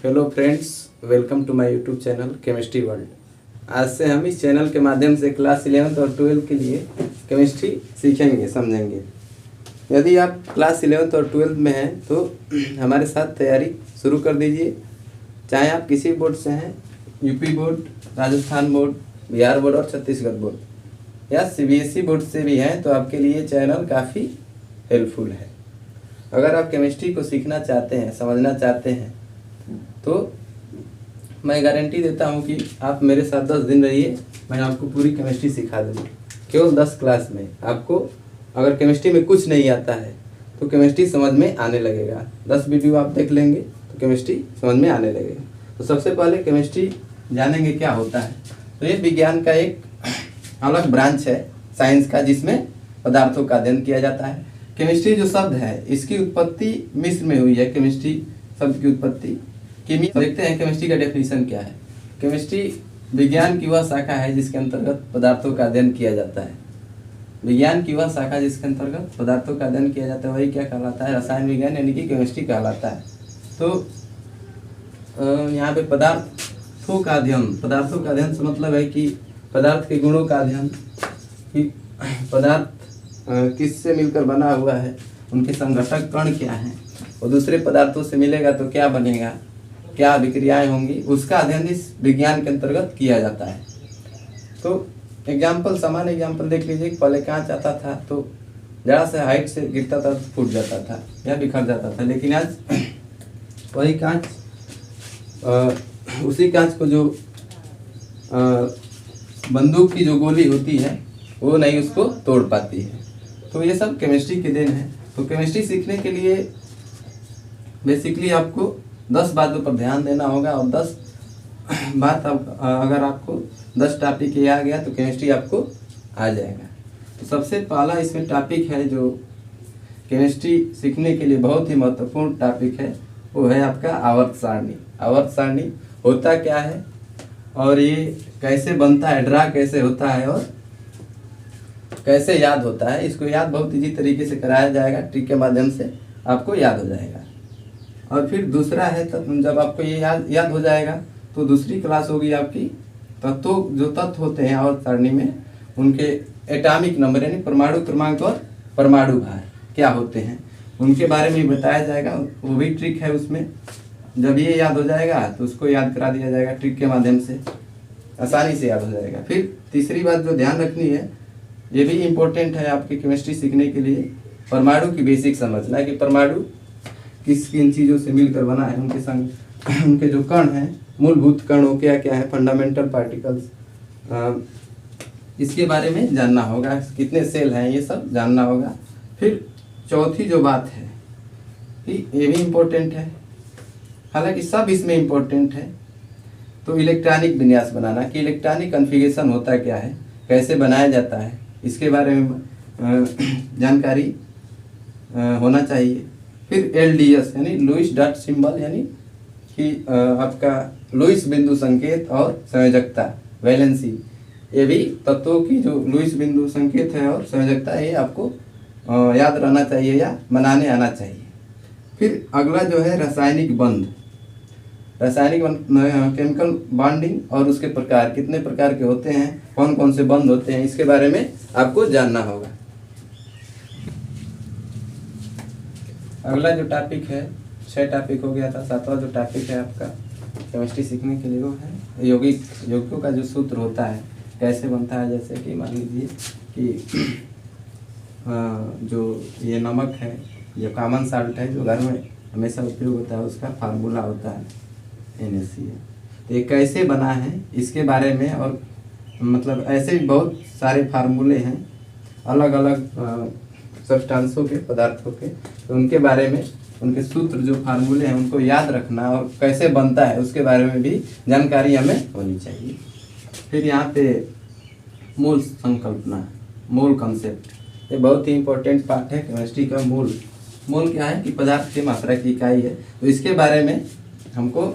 Hello friends, welcome to my YouTube channel chemistry world. आज से हम इस चैनल के माध्यम से क्लास 11th और 12th के लिए केमिस्ट्री सीखेंगे, समझेंगे। यदि आप क्लास 11th और 12th में हैं तो हमारे साथ तैयारी शुरू कर दीजिए। चाहे आप किसी बोर्ड से हैं, UP board, Rajasthan board, Bihar board और छत्तीसगढ़ बोर्ड, या सीबीएसई बोर्ड से भी हैं, तो आपके लिए चैनल काफ़ी हेल्पफुल है। अगर आप केमिस्ट्री को सीखना चाहते हैं, समझना चाहते हैं, तो मैं गारंटी देता हूं कि आप मेरे साथ 10 दिन रहिए, मैं आपको पूरी केमिस्ट्री सिखा दूँगा। केवल 10 क्लास में आपको अगर केमिस्ट्री में कुछ नहीं आता है तो केमिस्ट्री समझ में आने लगेगा। 10 वीडियो आप देख लेंगे तो केमिस्ट्री समझ में आने लगेगा। तो सबसे पहले केमिस्ट्री जानेंगे क्या होता है। तो ये विज्ञान का एक अलग ब्रांच है साइंस का, जिसमें पदार्थों का अध्ययन किया जाता है। केमिस्ट्री जो शब्द है, इसकी उत्पत्ति मिस्र में हुई है। केमिस्ट्री शब्द की उत्पत्ति देखते हैं केमिस्ट्री का डेफिनेशन क्या है। केमिस्ट्री विज्ञान की वह शाखा है जिसके अंतर्गत पदार्थों का अध्ययन किया जाता है। विज्ञान की वह शाखा जिसके अंतर्गत पदार्थों का अध्ययन किया जाता है, वही क्या कहलाता है? रसायन विज्ञान, यानी कि केमिस्ट्री कहलाता है। तो यहाँ पे पदार्थों का अध्ययन, पदार्थों का अध्ययन से मतलब है कि पदार्थ के गुणों का अध्ययन, कि पदार्थ किससे मिलकर बना हुआ है, उनके संघटक कण क्या हैं, और दूसरे पदार्थों से मिलेगा तो क्या बनेगा, क्या विक्रियाएं होंगी, उसका अध्ययन इस विज्ञान के अंतर्गत किया जाता है। तो एग्जाम्पल, सामान्य एग्जाम्पल देख लीजिए। पहले कांच आता था तो जरा से हाइट से गिरता था तो फूट जाता था या बिखर जाता था, लेकिन आज वही कांच, उसी कांच को जो बंदूक की जो गोली होती है वो नहीं उसको तोड़ पाती है। तो ये सब केमिस्ट्री के देन है। तो केमिस्ट्री सीखने के लिए बेसिकली आपको 10 बातों पर ध्यान देना होगा, और 10 बात अगर आपको 10 टॉपिक ये आ गया तो केमिस्ट्री आपको आ जाएगा। तो सबसे पहला इसमें टॉपिक है जो केमिस्ट्री सीखने के लिए बहुत ही महत्वपूर्ण टॉपिक है, वो है आपका आवर्त सारणी। आवर्त सारणी होता क्या है और ये कैसे बनता है, ड्रा कैसे होता है और कैसे याद होता है, इसको याद बहुत इजी तरीके से कराया जाएगा। ट्रिक के माध्यम से आपको याद हो जाएगा। और फिर दूसरा है, तब जब आपको ये याद हो जाएगा तो दूसरी क्लास होगी आपकी तत्वों, जो तत्व होते हैं आवर्त सारणी में, उनके एटॉमिक नंबर यानी परमाणु क्रमांक और परमाणु भार क्या होते हैं, उनके बारे में बताया जाएगा। वो भी ट्रिक है उसमें। जब ये याद हो जाएगा तो उसको याद करा दिया जाएगा ट्रिक के माध्यम से, आसानी से याद हो जाएगा। फिर तीसरी बात जो ध्यान रखनी है, ये भी इम्पोर्टेंट है आपकी केमिस्ट्री सीखने के लिए, परमाणु की बेसिक समझना है कि परमाणु किस किन चीज़ों से मिलकर बना है, उनके संग उनके जो कण हैं, मूलभूत कण हो क्या क्या है, फंडामेंटल पार्टिकल्स, इसके बारे में जानना होगा। कितने सेल हैं ये सब जानना होगा। फिर चौथी जो बात है कि ये भी इम्पोर्टेंट है, हालांकि सब इसमें इम्पोर्टेंट है, तो इलेक्ट्रॉनिक विन्यास बनाना, कि इलेक्ट्रॉनिक कॉन्फ़िगरेशन होता क्या है, कैसे बनाया जाता है, इसके बारे में जानकारी होना चाहिए। फिर LDS यानी लुईस डॉट सिंबल, यानी कि आपका लुईस बिंदु संकेत और संयोजकता, वैलेंसी, ये भी तत्वों की जो लुईस बिंदु संकेत है और संयोजकता, ये आपको याद रहना चाहिए या बनाने आना चाहिए। फिर अगला जो है रासायनिक बंध, रासायनिक केमिकल बॉन्डिंग और उसके प्रकार, कितने प्रकार के होते हैं, कौन कौन से बंध होते हैं, इसके बारे में आपको जानना होगा। अगला जो टॉपिक है, 6 टॉपिक हो गया था, 7वां जो टॉपिक है आपका केमिस्ट्री सीखने के लिए वो है यौगिकों का जो सूत्र होता है कैसे बनता है। जैसे कि मान लीजिए कि जो ये नमक है, जो कॉमन साल्ट है, जो घर में हमेशा उपयोग होता है, उसका फार्मूला होता है NaCl। तो ये कैसे बना है इसके बारे में, और मतलब ऐसे भी बहुत सारे फार्मूले हैं अलग अलग सब्सटेंसों के, पदार्थों के, तो उनके बारे में, उनके सूत्र जो फार्मूले हैं उनको याद रखना, और कैसे बनता है उसके बारे में भी जानकारी हमें होनी चाहिए। फिर यहाँ पे मूल संकल्पना, मूल कॉन्सेप्ट, ये बहुत ही इम्पोर्टेंट पार्ट है केमिस्ट्री का। मूल क्या है कि पदार्थ की मात्रा की इकाई है, तो इसके बारे में हमको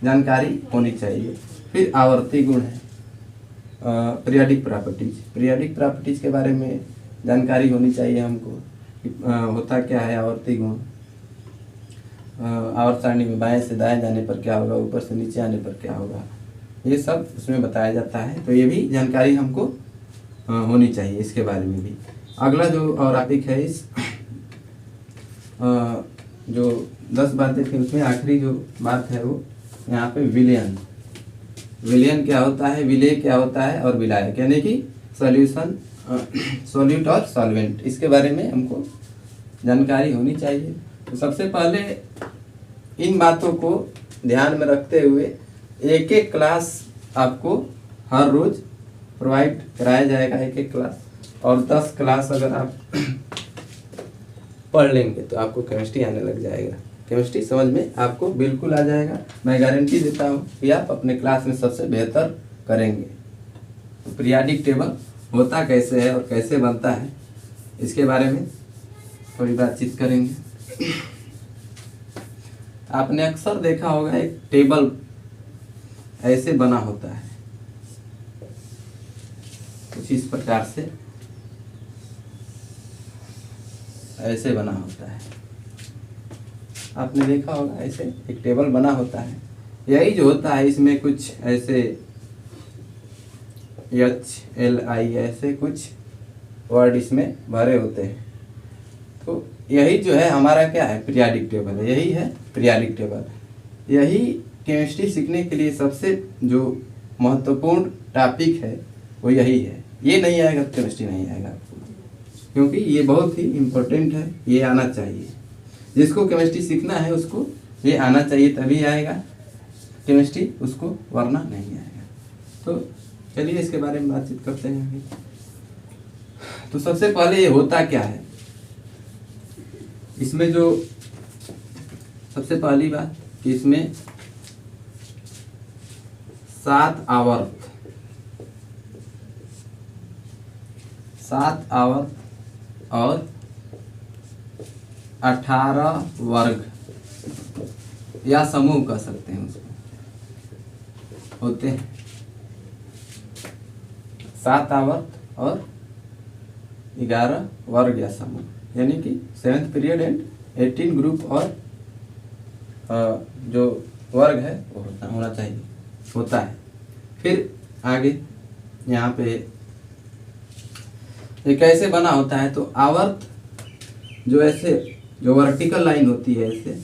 जानकारी होनी चाहिए। फिर आवर्ती गुण है, पीरियाडिक प्रॉपर्टीज, पीरियाडिक प्रॉपर्टीज के बारे में जानकारी होनी चाहिए हमको, होता क्या है आवर्ती गुण। आवर्त सारणी में बाएं से दाएं जाने पर क्या होगा, ऊपर से नीचे आने पर क्या होगा, ये सब उसमें बताया जाता है। तो ये भी जानकारी हमको होनी चाहिए इसके बारे में भी। अगला जो और टॉपिक है इस जो 10 बातें थी उसमें आखिरी जो बात है वो यहाँ पे विलयन। विलयन क्या होता है, विलय क्या होता है और विलायक, यानी कि सॉल्यूशन, सॉल्यूट और सॉल्वेंट, इसके बारे में हमको जानकारी होनी चाहिए। तो सबसे पहले इन बातों को ध्यान में रखते हुए एक एक क्लास आपको हर रोज प्रोवाइड कराया जाएगा, एक एक क्लास, और 10 क्लास अगर आप पढ़ लेंगे तो आपको केमिस्ट्री आने लग जाएगा। केमिस्ट्री समझ में आपको बिल्कुल आ जाएगा। मैं गारंटी देता हूँ कि आप अपने क्लास में सबसे बेहतर करेंगे। तो पीरियाडिक टेबल होता कैसे है और कैसे बनता है इसके बारे में थोड़ी बातचीत करेंगे। आपने अक्सर देखा होगा एक टेबल ऐसे बना होता है, कुछ इस प्रकार से ऐसे बना होता है। आपने देखा होगा ऐसे एक टेबल बना होता है। यही जो होता है इसमें कुछ ऐसे HLI ऐसे कुछ वर्ड इसमें भरे होते हैं। तो यही जो है हमारा क्या है, पीरियाडिक टेबल है। यही है पीरियाडिक टेबल। यही केमिस्ट्री सीखने के लिए सबसे जो महत्वपूर्ण टॉपिक है वो यही है। ये नहीं आएगा तो केमिस्ट्री नहीं आएगा आपको, क्योंकि ये बहुत ही इम्पोर्टेंट है। ये आना चाहिए, जिसको केमिस्ट्री सीखना है उसको ये आना चाहिए, तभी आएगा केमिस्ट्री, उसको वरना नहीं आएगा। तो चलिए इसके बारे में बातचीत करते हैं अभी। तो सबसे पहले ये होता क्या है, इसमें जो सबसे पहली बात कि इसमें 7 आवर्त और 18 वर्ग या समूह कह सकते हैं उसको, होते हैं। 7 आवर्त और 11 वर्ग या समूह, यानी कि 7th पीरियड एंड 18 ग्रुप और जो वर्ग है वो होना चाहिए, होता है। फिर आगे यहाँ पे ये कैसे बना होता है, तो आवर्त जो ऐसे जो वर्टिकल लाइन होती है ऐसे,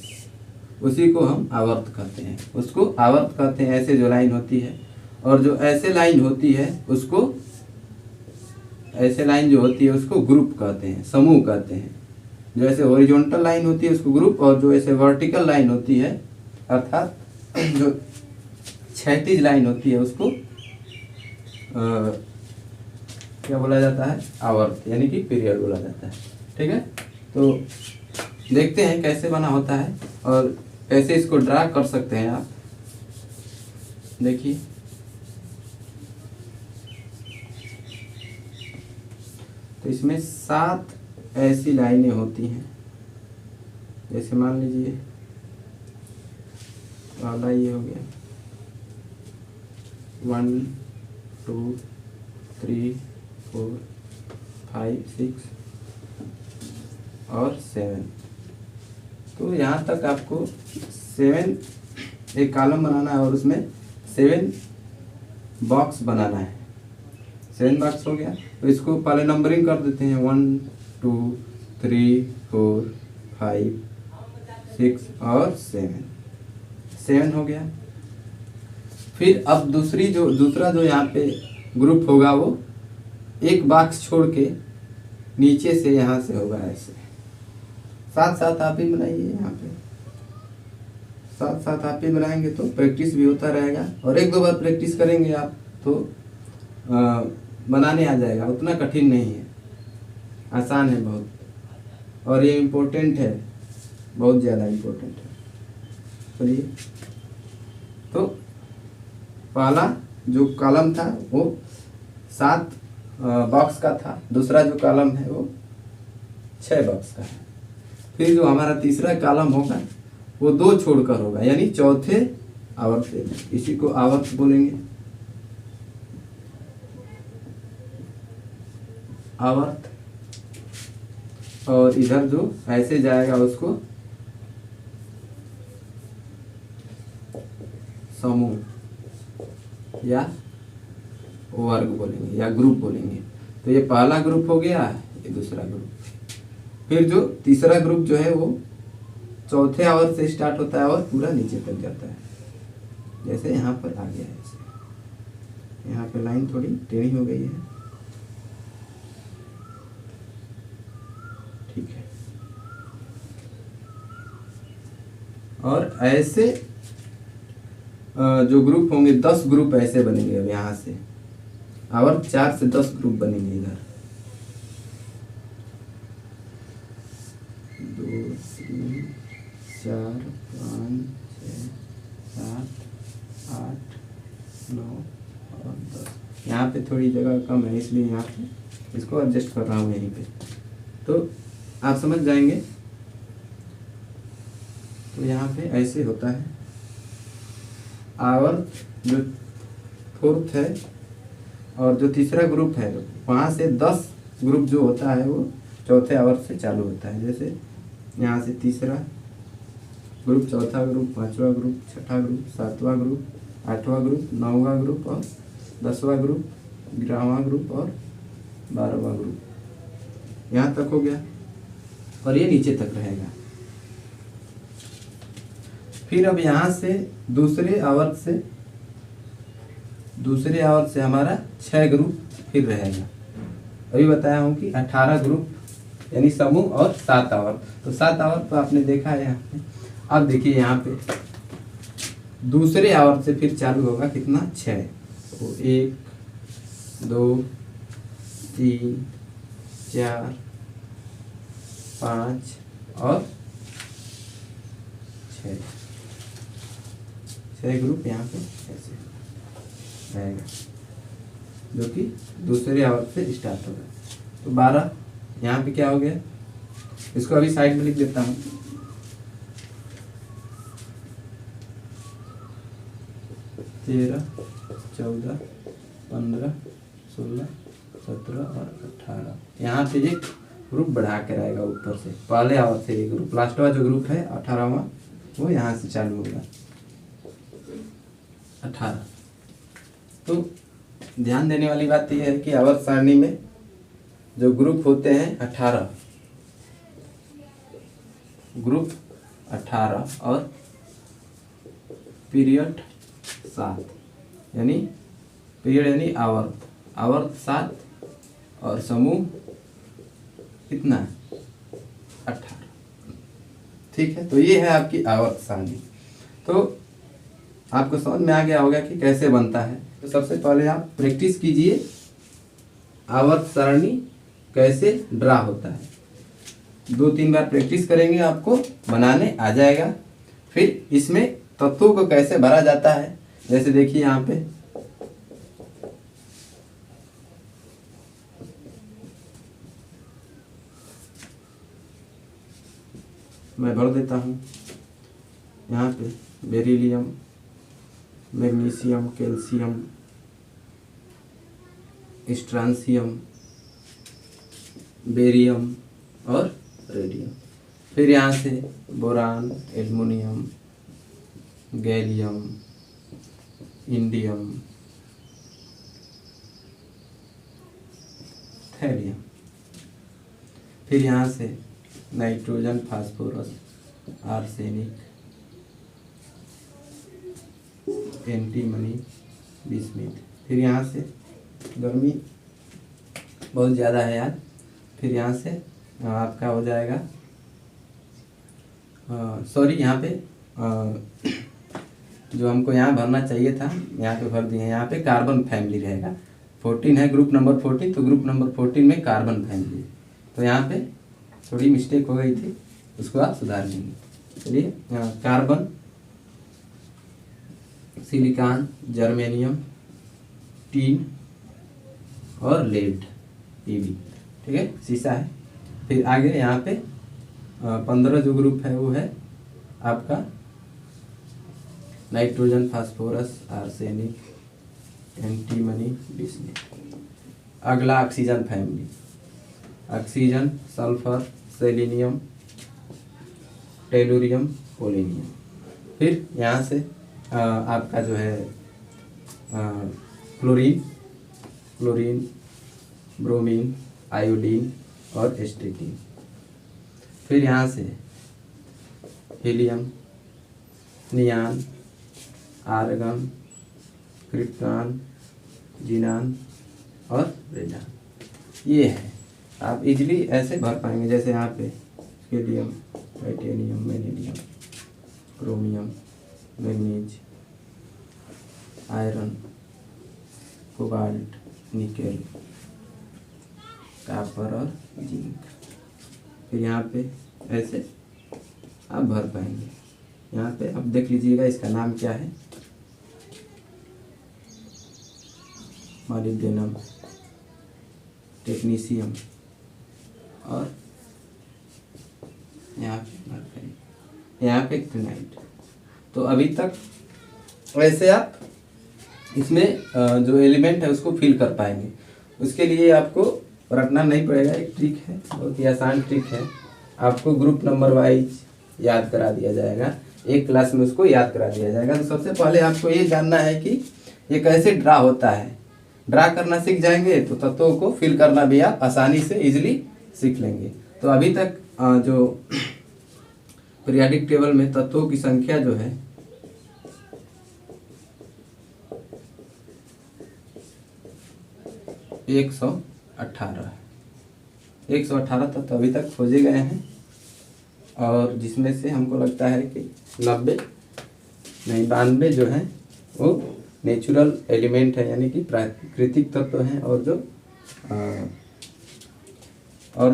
उसी को हम आवर्त कहते हैं, उसको आवर्त कहते हैं। ऐसे जो लाइन होती है, और जो ऐसे लाइन होती है उसको, ऐसे लाइन जो होती है उसको ग्रुप कहते हैं, समूह कहते हैं। जो ऐसे हॉरिजॉन्टल लाइन होती है उसको ग्रुप, और जो ऐसे वर्टिकल लाइन होती है अर्थात जो क्षैतिज लाइन होती है उसको क्या बोला जाता है, आवर्त, यानी कि पीरियड बोला जाता है। ठीक है, तो देखते हैं कैसे बना होता है और कैसे इसको ड्रा कर सकते हैं आप। देखिए तो इसमें 7 ऐसी लाइनें होती हैं। जैसे मान लीजिए वाला ये हो गया 1 2 3 4 5 6 और 7। तो यहाँ तक आपको 7 एक कॉलम बनाना है और उसमें 7 बॉक्स बनाना है। 7 बॉक्स हो गया, तो इसको पहले नंबरिंग कर देते हैं 1 2 3 4 5 6 और 7 हो गया। फिर अब दूसरा जो यहाँ पे ग्रुप होगा वो एक बॉक्स छोड़ के नीचे से यहाँ से होगा ऐसे। साथ साथ आप ही बनाइए, यहाँ पे साथ साथ आप ही बनाएंगे तो प्रैक्टिस भी होता रहेगा, और 1-2 बार प्रैक्टिस करेंगे आप तो बनाने आ जाएगा। उतना कठिन नहीं है, आसान है बहुत, और ये इम्पोर्टेंट है, बहुत ज़्यादा इम्पोर्टेंट है। चलिए, तो पहला जो कॉलम था वो 7 बॉक्स का था, दूसरा जो कॉलम है वो 6 बॉक्स का है। फिर जो हमारा तीसरा कॉलम होगा वो 2 छोड़कर होगा, यानी चौथे आवर्त, इसी को आवर्त बोलेंगे, आवर्त। और इधर जो ऐसे जाएगा उसको समूह या वर्ग बोलेंगे या ग्रुप बोलेंगे। तो ये पहला ग्रुप हो गया, ये दूसरा ग्रुप। फिर जो तीसरा ग्रुप जो है वो चौथे आवर्त से स्टार्ट होता है और पूरा नीचे तक जाता है। जैसे यहाँ पर आ गया है, ऐसे यहाँ पे लाइन थोड़ी टेढ़ी हो गई है, ठीक है। और ऐसे जो ग्रुप होंगे 10 ग्रुप ऐसे बनेंगे। अब यहाँ से आवर्त 4 से 10 ग्रुप बनेंगे। इधर 2 3 4 5 6 7 8 9 और 10। यहाँ पे थोड़ी जगह कम है इसलिए यहाँ पे इसको एडजस्ट कर रहा हूँ यहीं पे, तो आप समझ जाएंगे। तो यहाँ पे ऐसे होता है। आवर्त जो फोर्थ है और जो तीसरा ग्रुप है, वहाँ से 10 ग्रुप जो होता है वो चौथे आवर्त से चालू होता है। जैसे यहाँ से तीसरा ग्रुप, चौथा ग्रुप, पांचवा ग्रुप, छठा ग्रुप, सातवां ग्रुप, आठवां ग्रुप, नौवां ग्रुप और 10वां ग्रुप, 11वां ग्रुप और 12वां ग्रुप। यहाँ तक हो गया और ये नीचे तक रहेगा। फिर अब यहाँ से दूसरे आवर्त से हमारा 6 ग्रुप फिर रहेगा। अभी बताया हूँ कि 18 ग्रुप यानी समूह और 7 आवर्त। तो 7 आवर्त तो आपने देखा है यहाँ पे। अब देखिए यहाँ पे दूसरे आवर्त से फिर चालू होगा कितना, 6। तो 1 2 3 4 5 और 6 ग्रुप यहाँ पे ऐसे रहेगा, जो कि दूसरे आवर्त से स्टार्ट होगा। तो 12 यहाँ पे क्या हो गया, इसको अभी साइड में लिख देता हूँ। 13 14 15 16 17 और 18। यहाँ पे एक ग्रुप बढ़ा कर आएगा ऊपर से, पहले आवर्त से एक ग्रुप, लास्टवा जो ग्रुप है 18वां वो यहाँ से चालू होगा 18। तो ध्यान देने वाली बात यह है कि आवर्त सारणी में जो ग्रुप होते हैं 18 ग्रुप 18 और पीरियड 7 यानी पीरियड यानी आवर्त 7 और समूह कितना 18। ठीक है, तो ये है आपकी आवर्त सारणी। तो आपको समझ में आ गया होगा कि कैसे बनता है। तो सबसे पहले आप प्रैक्टिस कीजिए आवर्त सारणी कैसे ड्रा होता है। 2-3 बार प्रैक्टिस करेंगे आपको बनाने आ जाएगा। फिर इसमें तत्वों को कैसे भरा जाता है, जैसे देखिए यहाँ पे मैं भर देता हूँ। यहाँ पे beryllium, magnesium, calcium, strontium, barium और रेडियम। फिर यहाँ से boron, aluminium, gallium, indium, thallium. फिर यहाँ से nitrogen, phosphorus, arsenic, antimony, bismuth. फिर यहाँ से गर्मी बहुत ज़्यादा है यार। फिर यहाँ से आपका हो जाएगा सॉरी यहाँ पे जो हमको यहाँ भरना चाहिए था यहाँ पे भर दिए। यहाँ पे कार्बन फैमिली रहेगा, 14 है ग्रुप नंबर 14, तो ग्रुप नंबर 14 में कार्बन फैमिली। तो यहाँ पे थोड़ी मिस्टेक हो गई थी, उसको आप सुधार लेंगे। चलिए कार्बन, सिलिकॉन, जर्मेनियम, टीन और लेड, पीबी। ठीक है, शीशा है। फिर आगे यहाँ पे 15 जो ग्रुप है वो है आपका nitrogen, phosphorus, arsenic, antimony, bismuth. अगला oxygen family, oxygen, sulphur, selenium, tellurium, polonium. फिर यहाँ से आपका जो है क्लोरीन, ब्रोमीन, आयोडीन और एस्टेटिन। फिर यहाँ से हीलियम, नियान, आर्गन, क्रिप्टॉन, जिनान और रेडान, ये है। आप इजीली ऐसे भर पाएंगे, जैसे यहाँ पे helium, titanium, vanadium, chromium, manganese, iron, cobalt, nickel, copper और जिंक। फिर यहाँ पे ऐसे आप भर पाएंगे। यहाँ पे अब देख लीजिएगा इसका नाम क्या है, मॉलिब्डेनम, टेक्नीशियम और यहाँ पे मरकरी, यहाँ पे एक्टिनाइट। तो अभी तक वैसे आप इसमें जो एलिमेंट है उसको फिल कर पाएंगे। उसके लिए आपको रटना नहीं पड़ेगा, एक ट्रिक है, बहुत ही आसान ट्रिक है। आपको ग्रुप नंबर वाइज याद करा दिया जाएगा, एक क्लास में उसको याद करा दिया जाएगा। तो सबसे पहले आपको ये जानना है कि ये कैसे ड्रा होता है। ड्रा करना सीख जाएंगे तो तत्वों को फिल करना भी आप आसानी से इजीली सीख लेंगे। तो अभी तक जो पीरियोडिक टेबल में तत्वों की संख्या जो है 118 तत्व अभी तक खोजे गए हैं, और जिसमें से हमको लगता है कि 92 जो हैं वो नेचुरल एलिमेंट है, यानी कि प्राकृतिक तत्व हैं, और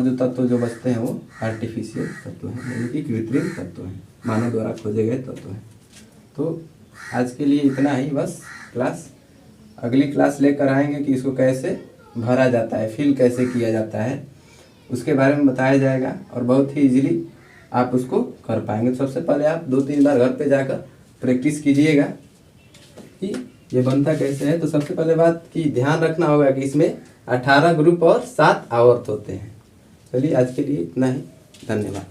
जो तत्व जो बचते हैं वो आर्टिफिशियल तत्व हैं, यानी कि कृत्रिम तत्व हैं, मानव द्वारा खोजे गए तत्व हैं। तो आज के लिए इतना ही बस क्लास। अगली क्लास लेकर आएंगे कि इसको कैसे भरा जाता है, फिल कैसे किया जाता है, उसके बारे में बताया जाएगा, और बहुत ही इजीली आप उसको कर पाएंगे। तो सबसे पहले आप 2-3 बार घर पे जाकर प्रैक्टिस कीजिएगा कि ये बनता कैसे है। तो सबसे पहले बात कि ध्यान रखना होगा कि इसमें 18 ग्रुप और 7 आवर्त होते हैं। चलिए आज के लिए इतना ही, धन्यवाद।